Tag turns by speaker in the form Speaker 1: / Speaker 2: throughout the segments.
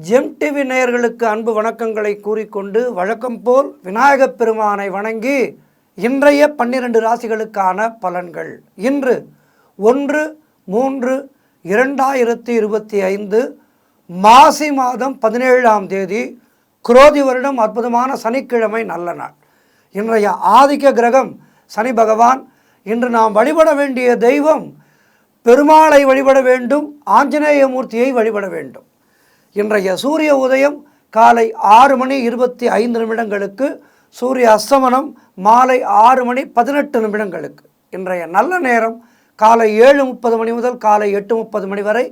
Speaker 1: GeM TV நேயர்களுக்கு அன்பு வணக்கங்களை கூறிக்கொண்டு வழக்கம் போல் விநாயகப் பெருமானை வணங்கி இன்றைய 12 ராசிகளுக்கான பலன்கள். இன்று 1/3/2025 மாசி மாதம் 17ஆம் தேதி குரோதி வருடம் அற்புதமான சனிக்கிழமை நல்ல நாள். இன்றைய ஆதிக்க கிரகம் சனி பகவான். இன்று நாம் வழிபட வேண்டிய தெய்வம் பெருமாளை வழிபட வேண்டும், ஆஞ்சநேய மூர்த்தியை வழிபட வேண்டும். இன்றைய சூரிய உதயம் காலை 6:25 சூரிய அஸ்தமனம் மாலை 6:18 இன்றைய நல்ல நேரம் காலை 7:30 முதல் காலை 8:30 வரை.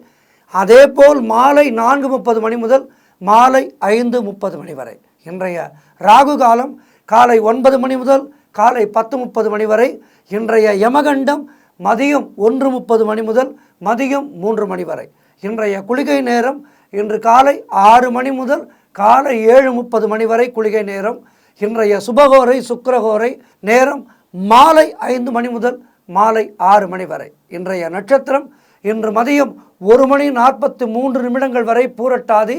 Speaker 1: அதேபோல் மாலை 4:30 முதல் மாலை 5:30 வரை. இன்றைய ராகு காலம் காலை 9 முதல் காலை 10:30 வரை. இன்றைய யமகண்டம் மதியம் 1:30 முதல் மதியம் 3 வரை. இன்றைய குளிகை நேரம் இன்று காலை 6 முதல் காலை 7:30 வரை குளிகை நேரம். இன்றைய சுபகோரை சுக்கிரகோரை நேரம் மாலை 5 முதல் மாலை 6 வரை. இன்றைய நட்சத்திரம் இன்று மதியம் 1:43 வரை பூரட்டாதி,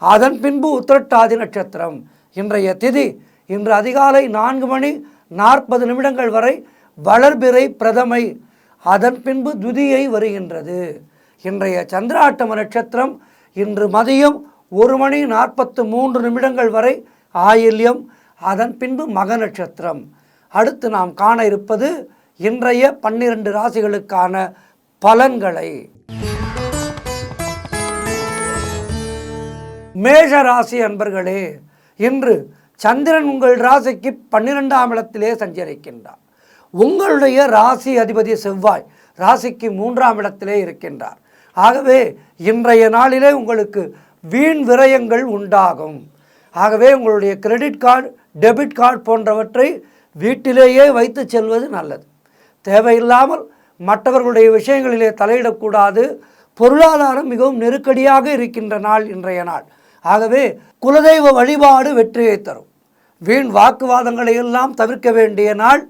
Speaker 1: அதன் பின்பு உத்திரட்டாதி நட்சத்திரம். இன்றைய திதி இன்று அதிகாலை 4:40 வரை வளர்பிறை பிரதமை, அதன் பின்பு துதியை வருகின்றது. இன்றைய சந்திராட்டம நட்சத்திரம் இன்று மதியம் 1:43 வரை ஆயில்யம், அதன் பின்பு மக நட்சத்திரம். அடுத்து நாம் காண இருப்பது இன்றைய 12 ராசிகளுக்கான பலன்களை. மேஷ ராசி அன்பர்களே, இன்று சந்திரன் உங்கள் ராசிக்கு 12ஆம் இடத்திலே சஞ்சரிக்கின்றார். உங்களுடைய ராசி அதிபதி செவ்வாய் ராசிக்கு 3ஆம் இடத்திலே இருக்கின்றார். ஆகவே இன்றைய நாளிலே உங்களுக்கு வீண் விரயங்கள் உண்டாகும். ஆகவே உங்களுடைய கிரெடிட் கார்டு, டெபிட் கார்டு போன்றவற்றை வீட்டிலேயே வைத்து செல்வது நல்லது. தேவையில்லாமல் மற்றவர்களுடைய விஷயங்களிலே தலையிடக்கூடாது. பொருளாதாரம் மிகவும் நெருக்கடியாக இருக்கின்ற நாள் இன்றைய நாள். ஆகவே குலதெய்வ வழிபாடு வெற்றியை தரும். வீண் வாக்குவாதங்களை எல்லாம் தவிர்க்க வேண்டிய நாள்.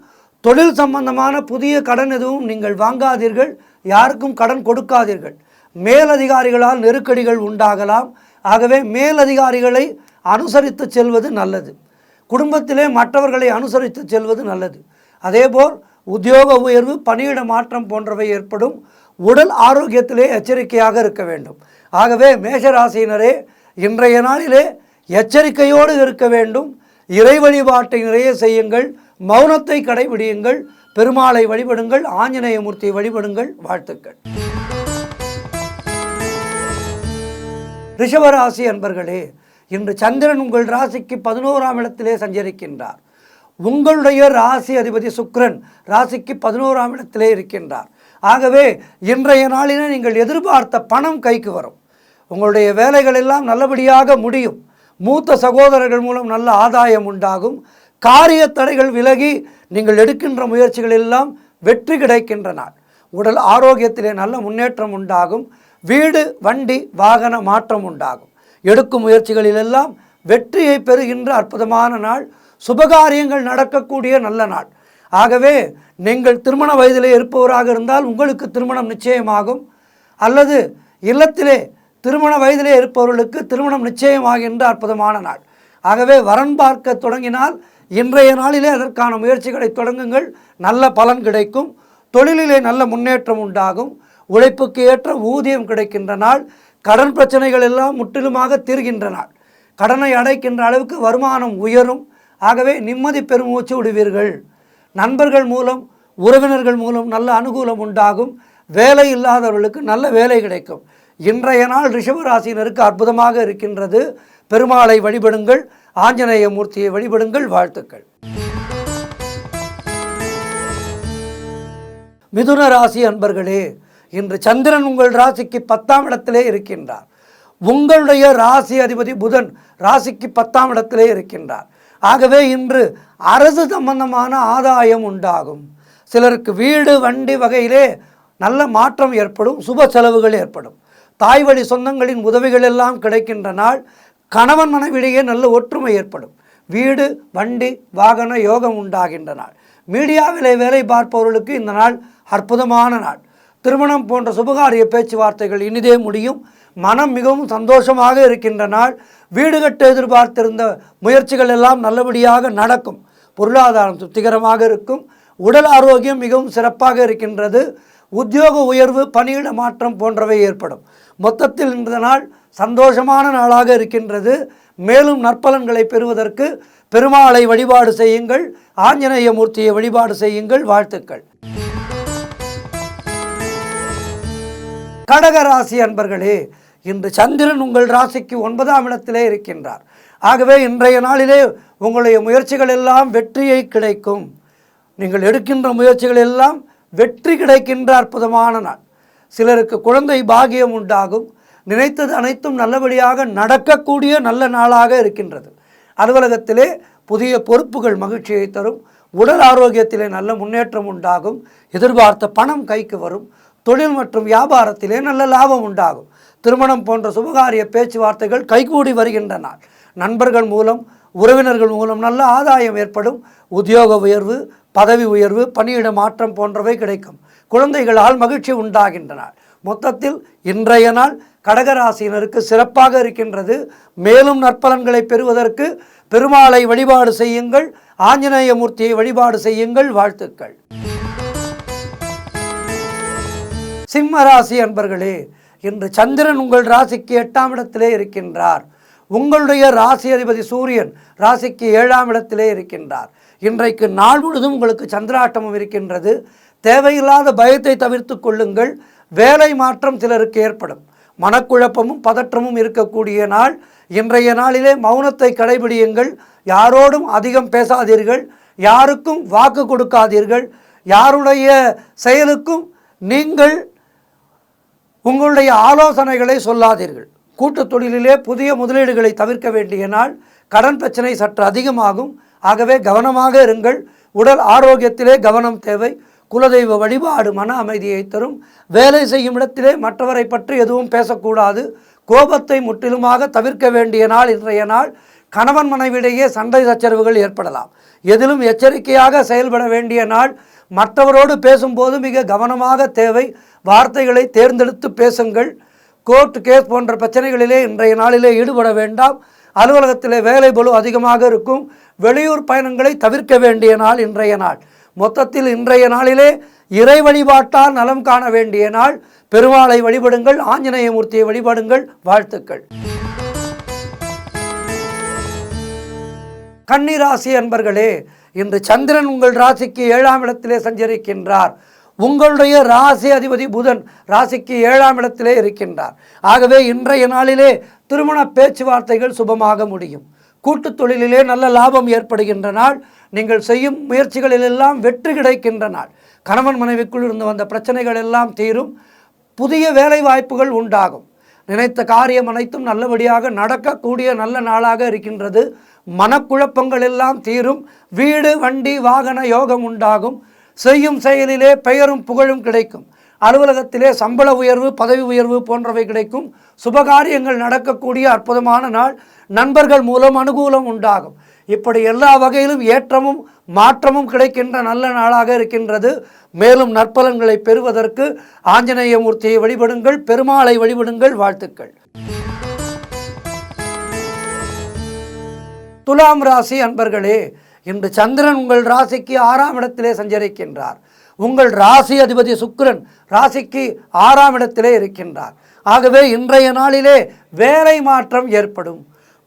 Speaker 1: தொழில் சம்பந்தமான புதிய கடன் எதுவும் நீங்கள் வாங்காதீர்கள், யாருக்கும் கடன் கொடுக்காதீர்கள். மேலதிகாரிகளால் நெருக்கடிகள் உண்டாகலாம். ஆகவே மேலதிகாரிகளை அனுசரித்து செல்வது நல்லது. குடும்பத்திலே மற்றவர்களை அனுசரித்து செல்வது நல்லது. அதேபோல் உத்தியோக உயர்வு, பணியிட மாற்றம் போன்றவை ஏற்படும். உடல் ஆரோக்கியத்திலே எச்சரிக்கையாக இருக்க வேண்டும். ஆகவே மேஷராசியினரே, இன்றைய நாளிலே எச்சரிக்கையோடு இருக்க வேண்டும். இறை வழிபாட்டை நிறைய செய்யுங்கள், மௌனத்தை கடைபிடியுங்கள், பெருமாளை வழிபடுங்கள், ஆஞ்சநேய மூர்த்தியை வழிபடுங்கள். வாழ்த்துக்கள். ரிஷபராசி அன்பர்களே, இன்று சந்திரன் உங்கள் ராசிக்கு 11ஆம் இடத்திலே சஞ்சரிக்கின்றார். உங்களுடைய ராசி அதிபதி சுக்கிரன் ராசிக்கு 11ஆம் இடத்திலே இருக்கின்றார். ஆகவே இன்றைய நாளிலே நீங்கள் எதிர்பார்த்த பணம் கைக்கு வரும். உங்களுடைய வேலைகள் எல்லாம் நல்லபடியாக முடியும். மூத்த சகோதரர்கள் மூலம் நல்ல ஆதாயம் உண்டாகும். காரிய தடைகள் விலகி நீங்கள் எடுக்கின்ற முயற்சிகள் எல்லாம் வெற்றி கிடைக்கின்ற நாள். உடல் ஆரோக்கியத்திலே நல்ல முன்னேற்றம் உண்டாகும். வீடு, வண்டி, வாகன மாற்றம் உண்டாகும். எடுக்கும் முயற்சிகளிலெல்லாம் வெற்றியை பெறுகின்ற அற்புதமான நாள். சுபகாரியங்கள் நடக்கக்கூடிய நல்ல நாள். ஆகவே நீங்கள் திருமண வயதிலே இருப்பவராக இருந்தால் உங்களுக்கு திருமணம் நிச்சயமாகும். அல்லது இல்லத்திலே திருமண வயதிலே இருப்பவர்களுக்கு திருமணம் நிச்சயமாகின்ற அற்புதமான நாள். ஆகவே வரன் பார்க்க தொடங்கினால் இன்றைய நாளிலே அதற்கான முயற்சிகளை தொடங்குங்கள், நல்ல பலன் கிடைக்கும். தொழிலிலே நல்ல முன்னேற்றம் உண்டாகும். உழைப்புக்கு ஏற்ற ஊதியம் கிடைக்கின்ற நாள். கடன் பிரச்சனைகள் எல்லாம் முற்றிலுமாக தீர்கின்ற நாள். கடனை அடைக்கின்ற அளவுக்கு வருமானம் உயரும். ஆகவே நிம்மதி பெருமூச்சு விடுவீர்கள். நண்பர்கள் மூலம், உறவினர்கள் மூலம் நல்ல அனுகூலம் உண்டாகும். வேலை இல்லாதவர்களுக்கு நல்ல வேலை கிடைக்கும். இன்றைய நாள் ரிஷபராசினருக்கு அற்புதமாக இருக்கின்றது. பெருமாளை வழிபடுங்கள், ஆஞ்சநேய மூர்த்தியை வழிபடுங்கள். வாழ்த்துக்கள். மிதுன ராசி அன்பர்களே, இன்று சந்திரன் உங்கள் ராசிக்கு 10ஆம் இடத்திலே இருக்கின்றார். உங்களுடைய ராசி அதிபதி புதன் ராசிக்கு 10ஆம் இடத்திலே இருக்கின்றார். ஆகவே இன்று அரசு சம்பந்தமான ஆதாயம் உண்டாகும். சிலருக்கு வீடு, வண்டி வகையிலே நல்ல மாற்றம் ஏற்படும். சுப செலவுகள் ஏற்படும். தாய் வழி சொந்தங்களின் உதவிகள் எல்லாம் கிடைக்கின்ற நாள். கணவன் மனைவிடையே நல்ல ஒற்றுமை ஏற்படும். வீடு, வண்டி, வாகன யோகம் உண்டாகின்ற நாள். மீடியாவிலே வேலை பார்ப்பவர்களுக்கு இந்த நாள் அற்புதமான நாள். திருமணம் போன்ற சுபகாரிய பேச்சுவார்த்தைகள் இனிதே முடியும். மனம் மிகவும் சந்தோஷமாக இருக்கின்ற நாள். வீடு கட்ட எதிர்பார்த்திருந்த முயற்சிகள் எல்லாம் நல்லபடியாக நடக்கும். பொருளாதாரம் திருப்திகரமாக இருக்கும். உடல் ஆரோக்கியம் மிகவும் சிறப்பாக இருக்கின்றது. உத்தியோக உயர்வு, பணியிட மாற்றம் போன்றவை ஏற்படும். மொத்தத்தில் இந்த நாள் சந்தோஷமான நாளாக இருக்கின்றது. மேலும் நற்பலன்களை பெறுவதற்கு பெருமாளை வழிபாடு செய்யுங்கள், ஆஞ்சநேய மூர்த்தியை வழிபாடு செய்யுங்கள். வாழ்த்துக்கள். கடகராசி அன்பர்களே, இன்று சந்திரன் உங்கள் ராசிக்கு 9ஆம் இடத்திலே இருக்கின்றார். ஆகவே இன்றைய நாளிலே உங்களுடைய முயற்சிகள் எல்லாம் வெற்றியை கிடைக்கும். நீங்கள் எடுக்கின்ற முயற்சிகள் எல்லாம் வெற்றி கிடைக்கின்ற அற்புதமான நாள். சிலருக்கு குழந்தை பாகியம் உண்டாகும். நினைத்தது அனைத்தும் நல்லபடியாக நடக்கக்கூடிய நல்ல நாளாக இருக்கின்றது. அலுவலகத்திலே புதிய பொறுப்புகள் மகிழ்ச்சியை தரும். உடல் ஆரோக்கியத்திலே நல்ல முன்னேற்றம் உண்டாகும். எதிர்பார்த்த பணம் கைக்கு வரும். தொழில் மற்றும் வியாபாரத்திலே நல்ல லாபம் உண்டாகும். திருமணம் போன்ற சுபகாரிய பேச்சுவார்த்தைகள் கைகூடி வருகின்ற நாள். நண்பர்கள் மூலம், உறவினர்கள் மூலம் நல்ல ஆதாயம் ஏற்படும். உத்தியோக உயர்வு, பதவி உயர்வு, பணியிட மாற்றம் போன்றவை கிடைக்கும். குழந்தைகளால் மகிழ்ச்சி உண்டாகின்ற நாள். மொத்தத்தில் இன்றைய நாள் கடகராசியினருக்கு சிறப்பாக இருக்கின்றது. மேலும் நற்பலன்களை பெறுவதற்கு பெருமாளை வழிபாடு செய்யுங்கள், ஆஞ்சநேய மூர்த்தியை வழிபாடு செய்யுங்கள். வாழ்த்துக்கள். சிம்மராசி அன்பர்களே, இன்று சந்திரன் உங்கள் ராசிக்கு 8ஆம் இடத்திலே இருக்கின்றார். உங்களுடைய ராசி அதிபதி சூரியன் ராசிக்கு 7ஆம் இடத்திலே இருக்கின்றார். இன்றைக்கு நாள் முழுதும் உங்களுக்கு சந்திராட்டமும் இருக்கின்றது. தேவையில்லாத பயத்தை தவிர்த்து கொள்ளுங்கள். வேலை மாற்றம் சிலருக்கு ஏற்படும். மனக்குழப்பமும் பதற்றமும் இருக்கக்கூடிய நாள். இன்றைய நாளிலே மௌனத்தை கடைபிடியுங்கள். யாரோடும் அதிகம் பேசாதீர்கள். யாருக்கும் வாக்கு கொடுக்காதீர்கள். யாருடைய செயலுக்கும் நீங்கள் உங்களுடைய ஆலோசனைகளை சொல்லாதீர்கள். கூட்டு தொழிலிலே புதிய முதலீடுகளை தவிர்க்க வேண்டிய நாள். கடன் பிரச்சனை சற்று அதிகமாகும். ஆகவே கவனமாக இருங்கள். உடல் ஆரோக்கியத்திலே கவனம் தேவை. குலதெய்வ வழிபாடு மன அமைதியை தரும். வேலை செய்யும் இடத்திலே மற்றவரை பற்றி எதுவும் பேசக்கூடாது. கோபத்தை முற்றிலுமாக தவிர்க்க வேண்டிய நாள் இன்றைய நாள். கணவன் மனைவியிடையே சண்டை சச்சரவுகள் ஏற்படலாம். எதிலும் எச்சரிக்கையாக செயல்பட வேண்டிய நாள். மற்றவரோடு பேசும்போது மிக கவனமாக தேவை. வார்த்தைகளை தேர்ந்தெடுத்து பேசுங்கள். கோர்ட் கேஸ் போன்ற பிரச்சனைகளிலே இன்றைய நாளிலே ஈடுபட வேண்டாம். அலுவலகத்திலே வேலை பளு அதிகமாக இருக்கும். வெளியூர் பயணங்களை தவிர்க்க வேண்டிய நாள் இன்றைய நாள். மொத்தத்தில் இன்றைய நாளிலே இறை வழிபாட்டால் நலம் காண வேண்டிய நாள். பெருமாளை வழிபடுங்கள், ஆஞ்சநேய மூர்த்தியை வழிபடுங்கள். வாழ்த்துக்கள். கன்னிராசி அன்பர்களே, இன்று சந்திரன் உங்கள் ராசிக்கு 7ஆம் இடத்திலே சஞ்சரிக்கின்றார். உங்களுடைய ராசி அதிபதி புதன் ராசிக்கு 7ஆம் இடத்திலே இருக்கின்றார். ஆகவே இன்றைய நாளிலே திருமண பேச்சுவார்த்தைகள் சுபமாக முடியும். கூட்டுத் தொழிலிலே நல்ல லாபம் ஏற்படுகின்ற நாள். நீங்கள் செய்யும் முயற்சிகளிலெல்லாம் வெற்றி கிடைக்கின்ற நாள். கணவன் மனைவிக்குள் இருந்து வந்த பிரச்சனைகள் எல்லாம் தீரும். புதிய வேலை வாய்ப்புகள் உண்டாகும். நினைத்த காரியம் அனைத்தும் நல்லபடியாக நடக்கக்கூடிய நல்ல நாளாக இருக்கின்றது. மனக்குழப்பங்கள் எல்லாம் தீரும். வீடு, வண்டி, வாகன யோகம் உண்டாகும். செய்யும் செயலிலே பெயரும் புகழும் கிடைக்கும். அலுவலகத்திலே சம்பள உயர்வு, பதவி உயர்வு போன்றவை கிடைக்கும். சுபகாரியங்கள் நடக்கக்கூடிய அற்புதமான நாள். நண்பர்கள் மூலம் அனுகூலம் உண்டாகும். இப்படி எல்லா வகையிலும் ஏற்றமும் மாற்றமும் கிடைக்கின்ற நல்ல நாளாக இருக்கின்றது. மேலும் நற்பலன்களை பெறுவதற்கு ஆஞ்சநேய மூர்த்தியை வழிபடுங்கள், பெருமாளை வழிபடுங்கள். வாழ்த்துக்கள். துலாம் ராசி அன்பர்களே, இன்று சந்திரன் உங்கள் ராசிக்கு 6ஆம் இடத்திலே சஞ்சரிக்கின்றார். உங்கள் ராசி அதிபதி சுக்கிரன் ராசிக்கு 6ஆம் இடத்திலே இருக்கின்றார். ஆகவே இன்றைய நாளிலே வேலை மாற்றம் ஏற்படும்.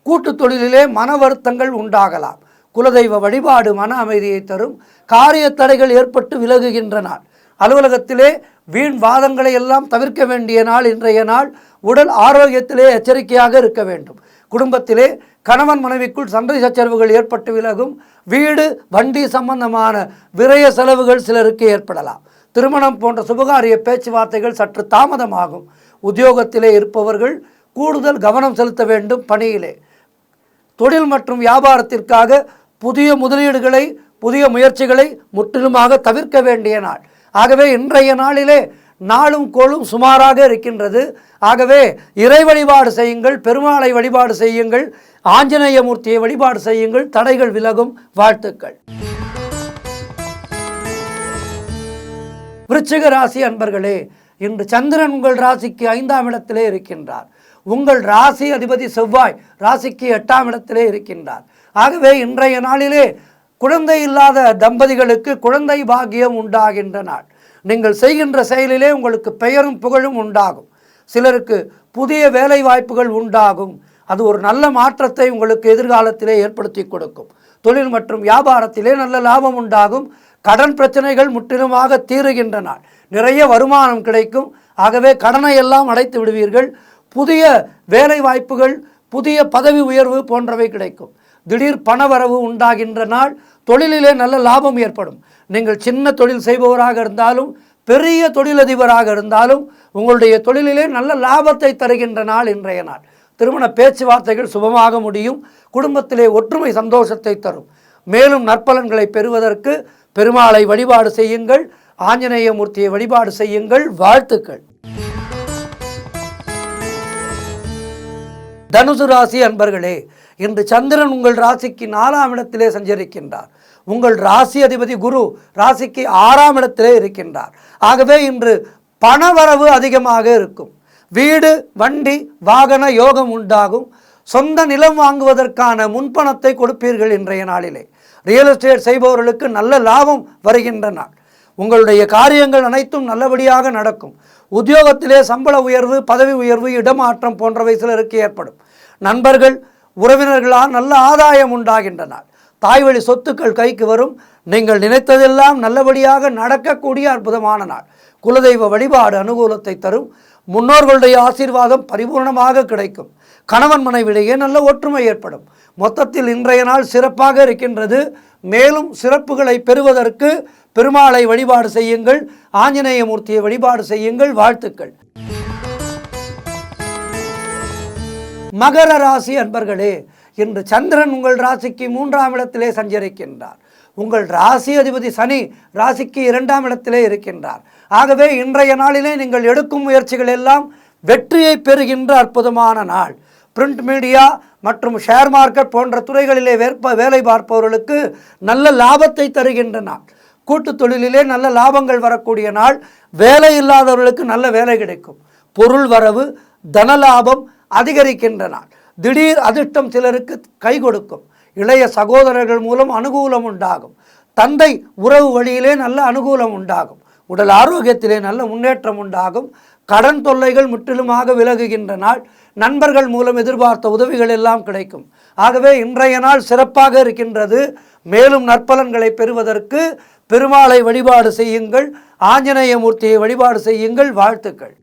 Speaker 1: கூட்டு தொழிலிலே மன வருத்தங்கள் உண்டாகலாம். குலதெய்வ வழிபாடு மன அமைதியை தரும். காரிய தடைகள் ஏற்பட்டு விலகுகின்ற நாள். அலுவலகத்திலே வீண் வாதங்களை எல்லாம் தவிர்க்க வேண்டிய நாள் இன்றைய நாள். உடல் ஆரோக்கியத்திலே எச்சரிக்கையாக இருக்க வேண்டும். குடும்பத்திலே கணவன் மனைவிக்குள் சண்டை சச்சரவுகள் ஏற்பட்டு விலகும். வீடு, வண்டி சம்பந்தமான விரய செலவுகள் சிலருக்கு ஏற்படலாம். திருமணம் போன்ற சுபகாரிய பேச்சுவார்த்தைகள் சற்று தாமதமாகும். உத்தியோகத்திலே இருப்பவர்கள் கூடுதல் கவனம் செலுத்த வேண்டும். பணியிலே தொழில் மற்றும் வியாபாரத்திற்காக புதிய முதலீடுகளை, புதிய முயற்சிகளை முற்றிலுமாக தவிர்க்க வேண்டிய நாள். ஆகவே இன்றைய நாளிலே நாளும் கோளும் சுமாராக இருக்கின்றது. ஆகவே இறை வழிபாடு செய்யுங்கள், பெருமாளை வழிபாடு செய்யுங்கள், ஆஞ்சநேய மூர்த்தியை வழிபாடு செய்யுங்கள். தடைகள் விலகும். வாழ்த்துக்கள். விருச்சிக ராசி அன்பர்களே, இன்று சந்திரன் உங்கள் ராசிக்கு 5ஆம் இடத்திலே இருக்கின்றார். உங்கள் ராசி அதிபதி செவ்வாய் ராசிக்கு 8ஆம் இடத்திலே இருக்கின்றார். ஆகவே இன்றைய நாளிலே குழந்தை இல்லாத தம்பதிகளுக்கு குழந்தை பாக்கியம் உண்டாகின்ற நாள். நீங்கள் செய்கின்ற செயலிலே உங்களுக்கு பெயரும் புகழும் உண்டாகும். சிலருக்கு புதிய வேலை வாய்ப்புகள் உண்டாகும். அது ஒரு நல்ல மாற்றத்தை உங்களுக்கு எதிர்காலத்திலே ஏற்படுத்தி கொடுக்கும். தொழில் மற்றும் வியாபாரத்திலே நல்ல லாபம் உண்டாகும். கடன் பிரச்சனைகள் முற்றிலுமாக தீருகின்ற நாள். நிறைய வருமானம் கிடைக்கும். ஆகவே கடனை எல்லாம் அடைத்து விடுவீர்கள். புதிய வேலை வாய்ப்புகள், புதிய பதவி உயர்வு போன்றவை கிடைக்கும். திடீர் பணவரவு உண்டாகின்ற நாள். தொழிலிலே நல்ல லாபம் ஏற்படும். நீங்கள் சின்ன தொழில் செய்பவராக இருந்தாலும் பெரிய தொழிலதிபராக இருந்தாலும் உங்களுடைய தொழிலிலே நல்ல லாபத்தை தருகின்ற நாள் இன்றைய நாள். திருமண பேச்சுவார்த்தைகள் சுபமாக முடியும். குடும்பத்திலே ஒற்றுமை சந்தோஷத்தை தரும். மேலும் நற்பலன்களை பெறுவதற்கு பெருமாளை வழிபாடு செய்யுங்கள். ஆஞ்சநேய மூர்த்தியை வழிபாடு செய்யுங்கள். வாழ்த்துக்கள். தனுசு ராசி அன்பர்களே, இன்று சந்திரன் உங்கள் ராசிக்கு 4ஆம் இடத்திலே சஞ்சரிக்கின்றார். உங்கள் ராசி அதிபதி குரு ராசிக்கு 6ஆம் இடத்திலே இருக்கின்றார். ஆகவே இன்று பணவரவு அதிகமாக இருக்கும். வீடு, வண்டி, வாகன யோகம் உண்டாகும். சொந்த நிலம் வாங்குவதற்கான முன்பணத்தை கொடுப்பீர்கள் இன்றைய நாளிலே. ரியல் எஸ்டேட் செய்பவர்களுக்கு நல்ல லாபம் வருகின்ற நாள். உங்களுடைய காரியங்கள் அனைத்தும் நல்லபடியாக நடக்கும். உத்தியோகத்திலே சம்பள உயர்வு, பதவி உயர்வு, இடமாற்றம் போன்றவை சிலருக்கு ஏற்படும். நண்பர்கள், உறவினர்களால் நல்ல ஆதாயம் உண்டாகின்ற நாள். தாய்வழி சொத்துக்கள் கைக்கு வரும். நீங்கள் நினைத்ததெல்லாம் நல்லபடியாக நடக்கக்கூடிய அற்புதமான நாள். குலதெய்வ வழிபாடு அனுகூலத்தை தரும். முன்னோர்களுடைய ஆசீர்வாதம் பரிபூர்ணமாக கிடைக்கும். கணவன் மனைவிடையே நல்ல ஒற்றுமை ஏற்படும். மொத்தத்தில் இன்றைய நாள் சிறப்பாக இருக்கின்றது. மேலும் சிறப்புகளை பெறுவதற்கு பெருமாளை வழிபாடு செய்யுங்கள். ஆஞ்சநேய மூர்த்தியை வழிபாடு செய்யுங்கள். வாழ்த்துக்கள். மகர ராசி அன்பர்களே, இன்று சந்திரன் உங்கள் ராசிக்கு 3ஆம் இடத்திலே சஞ்சரிக்கின்றார். உங்கள் ராசி அதிபதி சனி ராசிக்கு 2ஆம் இடத்திலே இருக்கின்றார். ஆகவே இன்றைய நாளிலே நீங்கள் எடுக்கும் முயற்சிகள் எல்லாம் வெற்றியை பெறுகின்ற அற்புதமான நாள். பிரிண்ட் மீடியா மற்றும் ஷேர் மார்க்கெட் போன்ற துறைகளிலே வேலை பார்ப்பவர்களுக்கு நல்ல லாபத்தை தருகின்ற நாள். கூட்டு தொழிலிலே நல்ல லாபங்கள் வரக்கூடிய நாள். வேலை இல்லாதவர்களுக்கு நல்ல வேலை கிடைக்கும். பொருள் வரவு, தனலாபம் அதிகரிக்கின்ற நாள். திடீர் அதிர்ஷ்டம் சிலருக்கு கை கொடுக்கும். இளைய சகோதரர்கள் மூலம் அனுகூலம் உண்டாகும். தந்தை உறவு வழியிலே நல்ல அனுகூலம் உண்டாகும். உடல் ஆரோக்கியத்திலே நல்ல முன்னேற்றம் உண்டாகும். கடன் தொல்லைகள் முற்றிலுமாக விலகுகின்ற நாள். நண்பர்கள் மூலம் எதிர்பார்த்த உதவிகள் எல்லாம் கிடைக்கும். ஆகவே இன்றைய நாள் சிறப்பாக இருக்கின்றது. மேலும் நற்பலன்களை பெறுவதற்கு பெருமாளை வழிபாடு செய்யுங்கள். ஆஞ்சநேய மூர்த்தியை வழிபாடு செய்யுங்கள். வாழ்த்துக்கள்.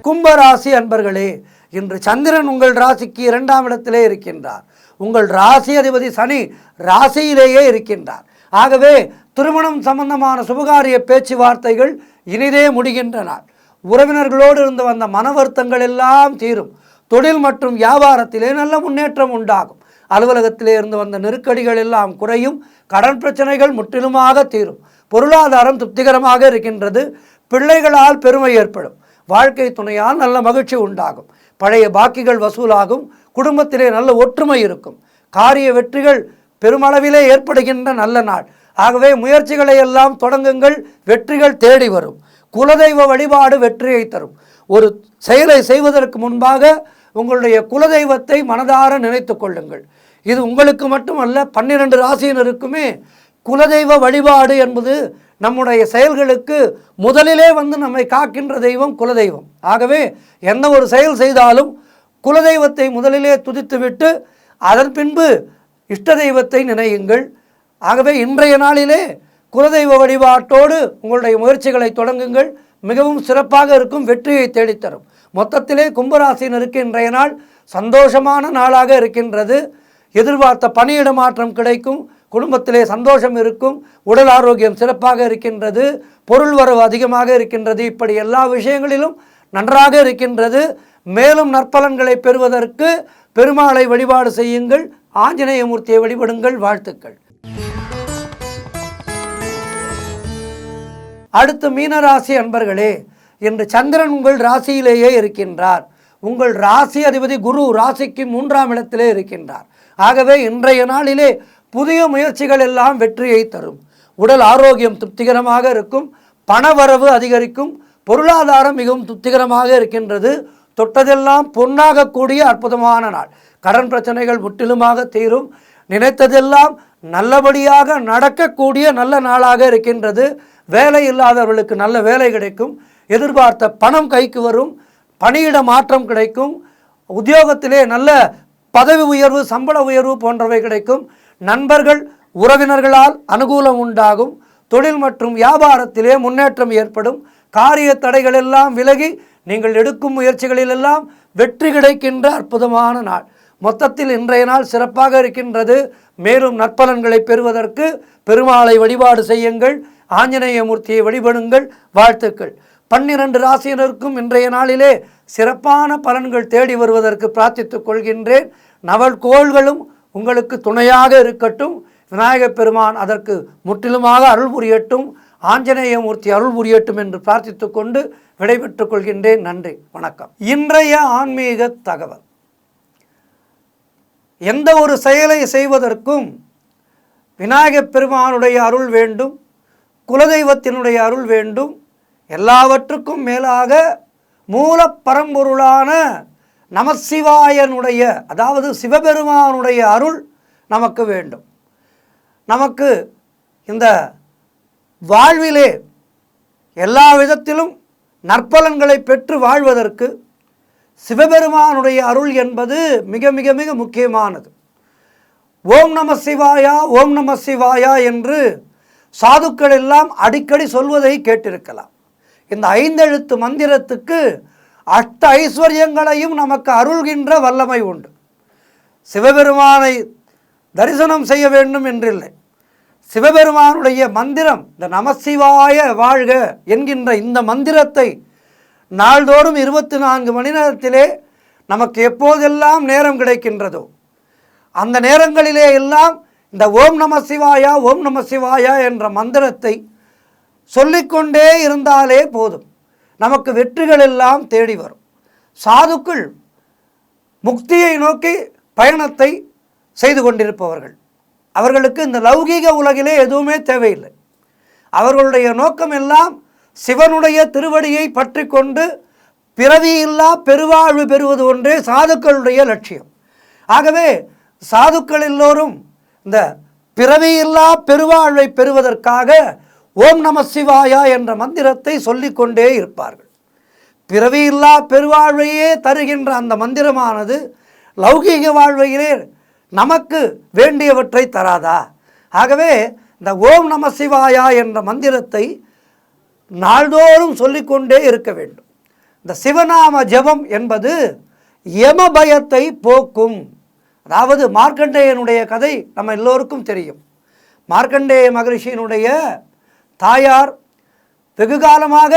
Speaker 1: கும்பராசி அன்பர்களே, இன்று சந்திரன் உங்கள் ராசிக்கு 2ஆம் இடத்திலே இருக்கின்றார். உங்கள் ராசி அதிபதி சனி ராசியிலேயே இருக்கின்றார். ஆகவே திருமணம் சம்பந்தமான சுபகாரிய பேச்சுவார்த்தைகள் இனிதே முடிகின்ற நாள். உறவினர்களோடு இருந்து வந்த மன வருத்தங்கள் எல்லாம் தீரும். தொழில் மற்றும் வியாபாரத்திலே நல்ல முன்னேற்றம் உண்டாகும். அலுவலகத்திலே இருந்து வந்த நெருக்கடிகள் எல்லாம் குறையும். கடன் பிரச்சனைகள் முற்றிலுமாக தீரும். பொருளாதாரம் திருப்திகரமாக இருக்கின்றது. பிள்ளைகளால் பெருமை ஏற்படும். வாழ்க்கை துணையால் நல்ல மகிழ்ச்சி உண்டாகும். பழைய பாக்கிகள் வசூலாகும். குடும்பத்திலே நல்ல ஒற்றுமை இருக்கும். காரிய வெற்றிகள் பெருமளவிலே ஏற்படுகின்ற நல்ல நாள். ஆகவே முயற்சிகளை எல்லாம் தொடங்குங்கள். வெற்றிகள் தேடி வரும். குலதெய்வ வழிபாடு வெற்றியை தரும். ஒரு செயலை செய்வதற்கு முன்பாக உங்களுடைய குலதெய்வத்தை மனதார நினைத்து கொள்ளுங்கள். இது உங்களுக்கு மட்டுமல்ல, 12 ராசியினருக்குமே குலதெய்வ வழிபாடு என்பது நம்முடைய செயல்களுக்கு முதலிலே நம்மை காக்கின்ற தெய்வம் குலதெய்வம். ஆகவே என்ன ஒரு செயல் செய்தாலும் குலதெய்வத்தை முதலிலே துதித்துவிட்டு அதன் பின்பு இஷ்ட தெய்வத்தை நினையுங்கள். ஆகவே இன்றைய நாளிலே குலதெய்வ வழிபாட்டோடு உங்களுடைய முயற்சிகளை தொடங்குங்கள். மிகவும் சிறப்பாக இருக்கும். வெற்றியை தேடித்தரும். மொத்தத்திலே கும்பராசினருக்கு இன்றைய நாள் சந்தோஷமான நாளாக இருக்கின்றது. எதிர்பார்த்த பணியிட மாற்றம் கிடைக்கும். குடும்பத்திலே சந்தோஷம் இருக்கும். உடல் ஆரோக்கியம் சிறப்பாக இருக்கின்றது. பொருள் வரவு அதிகமாக இருக்கின்றது. இப்படி எல்லா விஷயங்களிலும் நன்றாக இருக்கின்றது. மேலும் நற்பலன்களை பெறுவதற்கு பெருமாளை வழிபாடு செய்யுங்கள். ஆஞ்சநேய மூர்த்தியை வழிபடுங்கள். வாழ்த்துக்கள். அடுத்து மீனராசி அன்பர்களே, இன்று சந்திரன் உங்கள் ராசியிலேயே இருக்கின்றார். உங்கள் ராசி அதிபதி குரு ராசிக்கு 3ஆம் இடத்திலே இருக்கின்றார். ஆகவே இன்றைய நாளிலே புதிய முயற்சிகள் எல்லாம் வெற்றியை தரும். உடல் ஆரோக்கியம் திருப்திகரமாக இருக்கும், பணவரவு அதிகரிக்கும், பொருளாதாரம் மிகவும் திருப்திகரமாக இருக்கின்றது. தொட்டதெல்லாம் பொன்னாகக்கூடிய அற்புதமான நாள். கடன் பிரச்சனைகள் முற்றிலுமாக தீரும். நினைத்ததெல்லாம் நல்லபடியாக நடக்கக்கூடிய நல்ல நாளாக இருக்கின்றது. வேலை இல்லாதவர்களுக்கு நல்ல வேலை கிடைக்கும், எதிர்பார்த்த பணம் கைக்கு வரும், பணியிட மாற்றம் கிடைக்கும், உத்தியோகத்திலே நல்ல பதவி உயர்வு, சம்பள உயர்வு போன்றவை கிடைக்கும். நண்பர்கள் உறவினர்களால் அனுகூலம் உண்டாகும். தொழில் மற்றும் வியாபாரத்திலே முன்னேற்றம் ஏற்படும். காரிய தடைகள் எல்லாம் விலகி நீங்கள் எடுக்கும் முயற்சிகளிலெல்லாம் வெற்றி கிடைக்கின்ற அற்புதமான நாள். மொத்தத்தில் இன்றைய நாள் சிறப்பாக இருக்கின்றது. மேலும் நற்பலன்களை பெறுவதற்கு பெருமாளை வழிபாடு செய்யுங்கள், ஆஞ்சநேய மூர்த்தியை வழிபடுங்கள். வாழ்த்துக்கள். 12 ராசியினருக்கும் இன்றைய நாளிலே சிறப்பான பலன்கள் தேடி வருவதற்கு பிரார்த்தித்துக் கொள்கின்றேன். நவல்கோள்களும் உங்களுக்கு துணையாக இருக்கட்டும். விநாயகப் பெருமான் அதற்கு முற்றிலுமாக அருள் புரியட்டும், ஆஞ்சநேய மூர்த்தி அருள் புரியட்டும் என்று பிரார்த்தித்து கொண்டு விடைபெற்றுக் கொள்கின்றேன். நன்றி, வணக்கம். இன்றைய ஆன்மீக தகவல். எந்த ஒரு செயலை செய்வதற்கும் விநாயகப் பெருமானுடைய அருள் வேண்டும், குலதெய்வத்தினுடைய அருள் வேண்டும். எல்லாவற்றுக்கும் மேலாக மூல பரம்பொருளான நமசிவாயனுடைய, அதாவது சிவபெருமானுடைய அருள் நமக்கு வேண்டும். நமக்கு இந்த வாழ்விலே எல்லா விதத்திலும் நற்பலன்களை பெற்று வாழ்வதற்கு சிவபெருமானுடைய அருள் என்பது மிக மிக மிக முக்கியமானது. ஓம் நம சிவாயா, ஓம் நம சிவாயா என்று சாதுக்கள் எல்லாம் அடிக்கடி சொல்வதை கேட்டிருக்கலாம். இந்த 5 எழுத்து மந்திரத்துக்கு அஷ்ட ஐஸ்வர்யங்களையும் நமக்கு அருள்கின்ற வல்லமை உண்டு. சிவபெருமானை தரிசனம் செய்ய வேண்டும் என்றில்லை. சிவபெருமானுடைய மந்திரம், இந்த நமசிவாய வாழ்க என்கின்ற இந்த மந்திரத்தை நாள்தோறும் 24 மணி நேரத்திலே நமக்கு எப்போதெல்லாம் நேரம் கிடைக்கின்றதோ அந்த நேரங்களிலே எல்லாம் இந்த ஓம் நம சிவாயா, ஓம் நம சிவாயா என்ற மந்திரத்தை சொல்லிக்கொண்டே இருந்தாலே போதும், நமக்கு வெற்றிகள் எல்லாம் தேடி வரும். சாதுக்கள் முக்தியை நோக்கி பயணத்தை செய்து கொண்டிருப்பவர்கள். அவர்களுக்கு இந்த லௌகீக உலகிலே எதுவுமே தேவையில்லை. அவர்களுடைய நோக்கம் எல்லாம் சிவனுடைய திருவடியை பற்றி கொண்டு பிறவியில்லா பெருவாழ்வு பெறுவது ஒன்றே சாதுக்களுடைய லட்சியம். ஆகவே சாதுக்கள் எல்லோரும் இந்த பிறவியில்லா பெருவாழ்வை பெறுவதற்காக ஓம் நம சிவாயா என்ற மந்திரத்தை சொல்லிக்கொண்டே இருப்பார்கள். பிறவியில்லா பெருவாழ்வையே தருகின்ற அந்த மந்திரமானது லௌகீக வாழ்வையிலே நமக்கு வேண்டியவற்றை தராதா? ஆகவே இந்த ஓம் நம சிவாயா என்ற மந்திரத்தை நாள்தோறும் சொல்லிக்கொண்டே இருக்க வேண்டும். இந்த சிவநாம ஜபம் என்பது யம பயத்தை போக்கும். அதாவது மார்க்கண்டேயனுடைய கதை நம்ம எல்லோருக்கும் தெரியும். மார்க்கண்டேய மகரிஷியினுடைய தாயார் வெகு காலமாக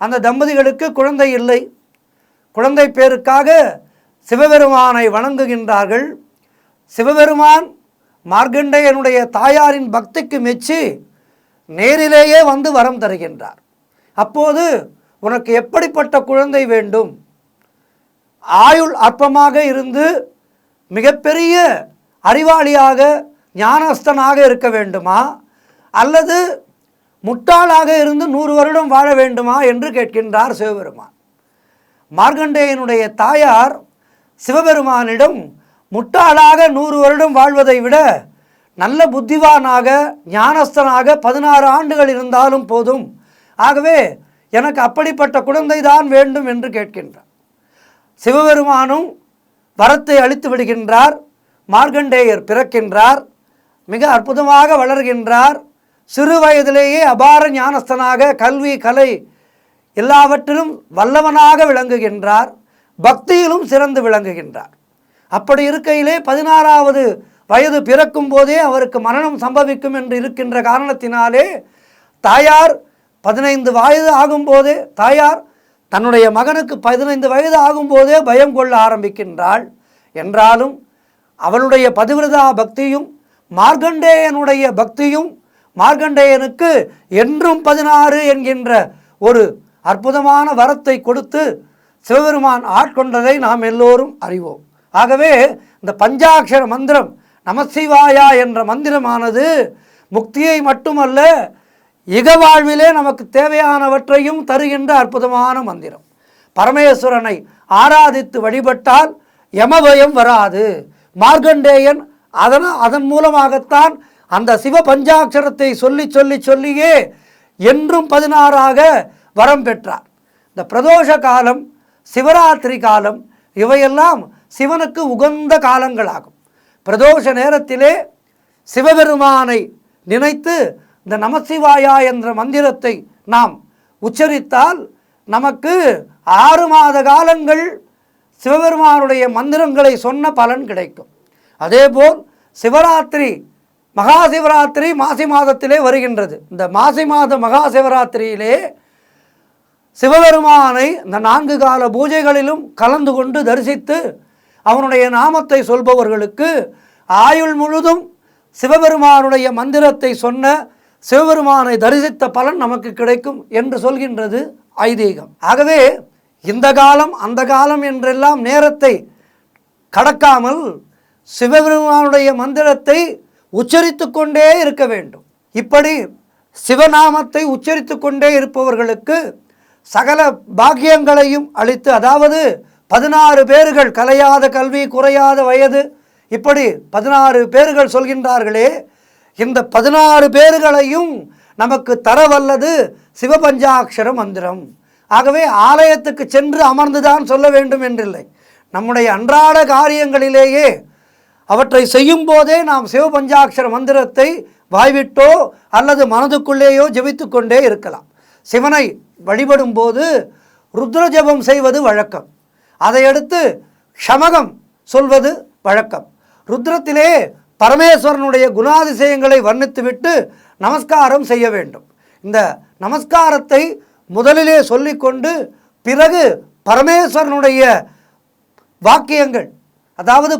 Speaker 1: அந்த தம்பதிகளுக்கு குழந்தை இல்லை. குழந்தை பேருக்காக சிவபெருமானை வணங்குகின்றார்கள். சிவபெருமான் மார்க்கண்டேயனுடைய தாயாரின் பக்திக்கு மெச்சி நேரிலேயே வந்து வரம் தருகின்றார். அப்போது உனக்கு எப்படிப்பட்ட குழந்தை வேண்டும்? ஆயுள் அற்பமாக இருந்து மிகப்பெரிய அறிவாளியாக ஞானஸ்தனாக இருக்க வேண்டுமா, அல்லது முட்டாளாக இருந்து 100 வருடம் வாழ வேண்டுமா என்று கேட்கின்றார் சிவபெருமான். மார்க்கண்டேயனுடைய தாயார் சிவபெருமானிடம் முட்டாளாக 100 வருடம் வாழ்வதை விட நல்ல புத்திவானாக ஞானஸ்தனாக 16 ஆண்டுகள் இருந்தாலும் போதும், ஆகவே எனக்கு அப்படிப்பட்ட குழந்தை தான் வேண்டும் என்று கேட்கின்றார். சிவபெருமானும் வரத்தை அளித்து விடுகின்றார். மார்க்கண்டேயர் பிறக்கின்றார். மிக அற்புதமாக வளர்கின்றார். சிறு வயதிலேயே அபார ஞானஸ்தனாக கல்வி கலை எல்லாவற்றிலும் வல்லவனாக விளங்குகின்றார். பக்தியிலும் சிறந்து விளங்குகின்றார். அப்படி இருக்கையிலே 16வது வயது பிறக்கும் போதே அவருக்கு மரணம் சம்பவிக்கும் என்று இருக்கின்ற காரணத்தினாலே தாயார் 15 வயது ஆகும்போதே, தாயார் தன்னுடைய மகனுக்கு 15 வயது ஆகும்போதே பயம் கொள்ள ஆரம்பிக்கின்றாள். என்றாலும் அவளுடைய பதிவிரதா பக்தியும் மார்க்கண்டேயனுடைய பக்தியும் மார்க்கண்டேயனுக்கு என்றும் 16 என்கின்ற ஒரு அற்புதமான வரத்தை கொடுத்து சிவபெருமான் ஆட்கொண்டதை நாம் எல்லோரும் அறிவோம். ஆகவே இந்த பஞ்சாட்சர மந்திரம் நமசிவாயா என்ற மந்திரமானது முக்தியை மட்டுமல்ல, இக வாழ்விலே நமக்கு தேவையானவற்றையும் தருகின்ற அற்புதமான மந்திரம். பரமேஸ்வரனை ஆராதித்து வழிபட்டால் யமபயம் வராது. மார்க்கண்டேயன் அதன் மூலமாகத்தான் அந்த சிவ பஞ்சாட்சரத்தை சொல்லி சொல்லி சொல்லியே என்றும் 16ஆக வரம் பெற்றார். இந்த பிரதோஷ காலம், சிவராத்திரி காலம் இவையெல்லாம் சிவனுக்கு உகந்த காலங்களாகும். பிரதோஷ நேரத்திலே சிவபெருமானை நினைத்து இந்த நமசிவாயா என்ற மந்திரத்தை நாம் உச்சரித்தால் நமக்கு 6 மாத காலங்கள் சிவபெருமானுடைய மந்திரங்களை சொன்ன பலன் கிடைக்கும். அதேபோல் சிவராத்திரி, மகா சிவராத்திரி மாசி மாதத்திலே வருகின்றது. இந்த மாசி மாத மகா சிவராத்திரியிலே சிவபெருமானை இந்த 4 கால பூஜைகளிலும் கலந்து கொண்டு தரிசித்து அவனுடைய நாமத்தை சொல்பவர்களுக்கு ஆயுள் முழுதும் சிவபெருமானுடைய மந்திரத்தை சொன்ன, சிவபெருமானை தரிசித்த பலன் நமக்கு கிடைக்கும் என்று சொல்கின்றது ஐதீகம். ஆகவே இந்த காலம் அந்த காலம் என்றெல்லாம் நேரத்தை கடக்காமல் சிவபெருமானுடைய மந்திரத்தை உச்சரித்து கொண்டே இருக்க வேண்டும். இப்படி சிவநாமத்தை உச்சரித்து கொண்டே இருப்பவர்களுக்கு சகல பாக்கியங்களையும் அளித்து, அதாவது 16 பேர்கள், கலையாத கல்வி, குறையாத வயது, இப்படி 16 பேர்கள் சொல்கின்றார்களே, இந்த 16 பேர்களையும் நமக்கு தரவல்லது சிவபஞ்சாட்சர மந்திரம். ஆகவே ஆலயத்துக்கு சென்று அமர்ந்துதான் சொல்ல வேண்டும் என்றில்லை. நம்முடைய அன்றாட காரியங்களிலேயே அவற்றை செய்யும் போதே நாம் சிவபஞ்சாட்சர மந்திரத்தை வாய்விட்டோ அல்லது மனதுக்குள்ளேயோ ஜெபித்து கொண்டே இருக்கலாம். சிவனை வழிபடும் போது ருத்ர ஜபம் செய்வது வழக்கம். அதையடுத்து ஷமகம் சொல்வது வழக்கம். ருத்ரத்திலே பரமேஸ்வரனுடைய குணாதிசயங்களை வர்ணித்துவிட்டு நமஸ்காரம் செய்ய வேண்டும். இந்த நமஸ்காரத்தை முதலிலே சொல்லிக்கொண்டு பிறகு பரமேஸ்வரனுடைய வாக்கியங்கள், அதாவது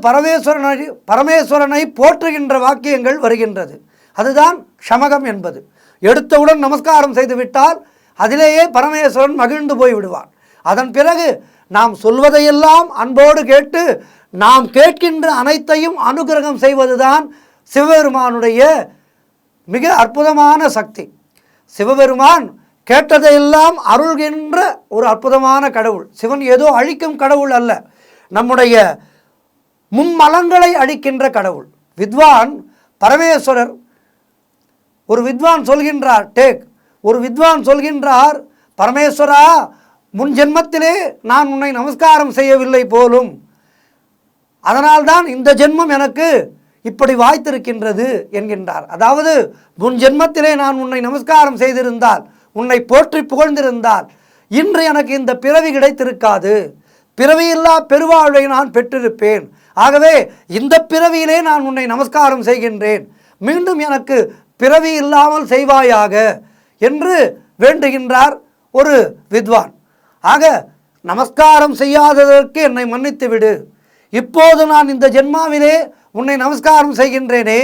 Speaker 1: பரமேஸ்வரனை போற்றுகின்ற வாக்கியங்கள் வருகின்றது. அதுதான் ஷமகம் என்பது. எடுத்தவுடன் நமஸ்காரம் செய்துவிட்டால் அதிலேயே பரமேஸ்வரன் மகிழ்ந்து போய் விடுவான். அதன் பிறகு நாம் சொல்வதையெல்லாம் அன்போடு கேட்டு நாம் கேட்கின்ற அனைத்தையும் அனுகிரகம் செய்வதுதான் சிவபெருமானுடைய மிக அற்புதமான சக்தி. சிவபெருமான் கேட்டதையெல்லாம் அருள்கின்ற ஒரு அற்புதமான கடவுள். சிவன் ஏதோ அழிக்கும் கடவுள் அல்ல, நம்முடைய மும்மலங்களை அழிக்கின்ற கடவுள். வித்வான் பரமேஸ்வரர், ஒரு வித்வான் சொல்கின்றார், ஒரு வித்வான் சொல்கின்றார், பரமேஸ்வரா, முன் ஜென்மத்திலே நான் உன்னை நமஸ்காரம் செய்யவில்லை போலும், அதனால்தான் இந்த ஜென்மம் எனக்கு இப்படி வாய்த்திருக்கின்றது என்கின்றார். அதாவது முன் ஜென்மத்திலே நான் உன்னை நமஸ்காரம் செய்திருந்தால், உன்னை போற்றி புகழ்ந்திருந்தால் இன்று எனக்கு இந்த பிறவி கிடைத்திருக்காது, பிறவியில்லா பெருவாழ்வை நான் பெற்றிருப்பேன். ஆகவே இந்த பிறவியிலே நான் உன்னை நமஸ்காரம் செய்கின்றேன், மீண்டும் எனக்கு பிறவி இல்லாமல் செய்வாயாக என்று வேண்டுகின்றார் ஒரு வித்வான். ஆக நமஸ்காரம் செய்யாததற்கு என்னை மன்னித்து விடு, இப்போது நான் இந்த ஜென்மாவிலே உன்னை நமஸ்காரம் செய்கின்றேனே,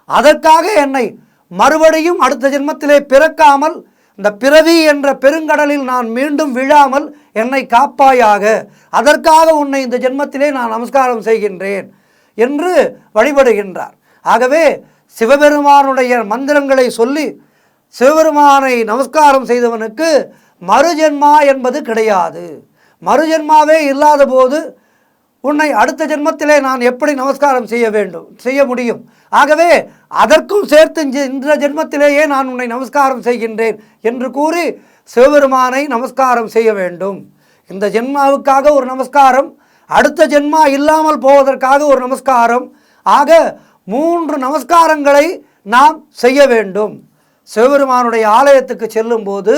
Speaker 1: அதற்காக என்னை மறுபடியும் அடுத்த ஜென்மத்திலே பிறக்காமல் இந்த பிறவி என்ற பெருங்கடலில் நான் மீண்டும் விழாமல் என்னை காப்பாயாக, அதற்காக உன்னை இந்த ஜென்மத்திலே நான் நமஸ்காரம் செய்கின்றேன் என்று வழிபடுகின்றார். ஆகவே சிவபெருமானுடைய மந்திரங்களை சொல்லி சிவபெருமானை நமஸ்காரம் செய்தவனுக்கு மறுஜென்மா என்பது கிடையாது. மறுஜென்மாவே இல்லாத போது உன்னை அடுத்த ஜென்மத்திலே நான் எப்படி நமஸ்காரம் செய்ய முடியும்? ஆகவே அதற்கும் சேர்த்து இந்த ஜென்மத்திலேயே நான் உன்னை நமஸ்காரம் செய்கின்றேன் என்று கூறி சிவபெருமானை நமஸ்காரம் செய்ய வேண்டும். இந்த ஜென்மாவுக்காக ஒரு நமஸ்காரம், அடுத்த ஜென்மா இல்லாமல் போவதற்காக ஒரு நமஸ்காரம். ஆக 3 நமஸ்காரங்களை நாம் செய்ய வேண்டும். சிவபெருமானுடைய ஆலயத்துக்கு செல்லும்போது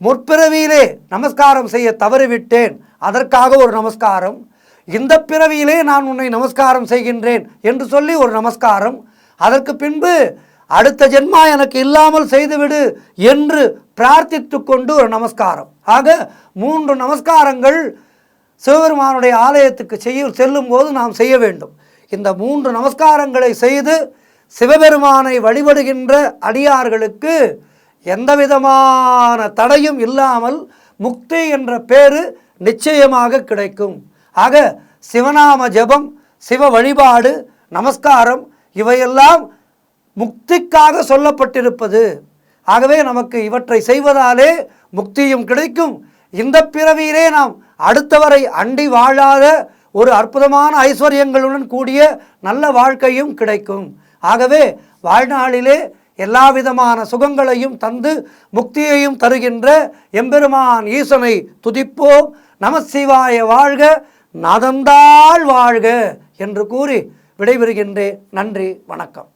Speaker 1: முற்பிறவியிலே நமஸ்காரம் செய்ய தவறிவிட்டேன், அதற்காக ஒரு நமஸ்காரம். இந்த பிறவியிலே நான் உன்னை நமஸ்காரம் செய்கின்றேன் என்று சொல்லி ஒரு நமஸ்காரம். அதற்கு பின்பு அடுத்த ஜென்மா எனக்கு இல்லாமல் செய்துவிடு என்று பிரார்த்தித்து கொண்டு ஒரு நமஸ்காரம். ஆக 3 நமஸ்காரங்கள் சிவபெருமானுடைய ஆலயத்துக்கு செல்லும் போது நாம் செய்ய வேண்டும். இந்த 3 நமஸ்காரங்களை செய்து சிவபெருமானை வழிபடுகின்ற அடியார்களுக்கு எந்த விதமான தடையும் இல்லாமல் முக்தி என்ற பேரு நிச்சயமாக கிடைக்கும். ஆக சிவநாம ஜபம், சிவ வழிபாடு, நமஸ்காரம் இவையெல்லாம் முக்திக்காக சொல்லப்பட்டிருப்பது. ஆகவே நமக்கு இவற்றை செய்வதாலே முக்தியும் கிடைக்கும். இந்த பிறவியிலே நாம் அடுத்தவரை அண்டி வாழாத ஒரு அற்புதமான ஐஸ்வர்யங்களுடன் கூடிய நல்ல வாழ்க்கையும் கிடைக்கும். ஆகவே வாழ்நாளிலே எல்லா விதமான சுகங்களையும் தந்து முக்தியையும் தருகின்ற எம்பெருமான் ஈசனை துதிப்போம். நமசிவாய வாழ்க, நாதந்தாள் வாழ்க என்று கூறி விடைபெறுகின்றேன். நன்றி, வணக்கம்.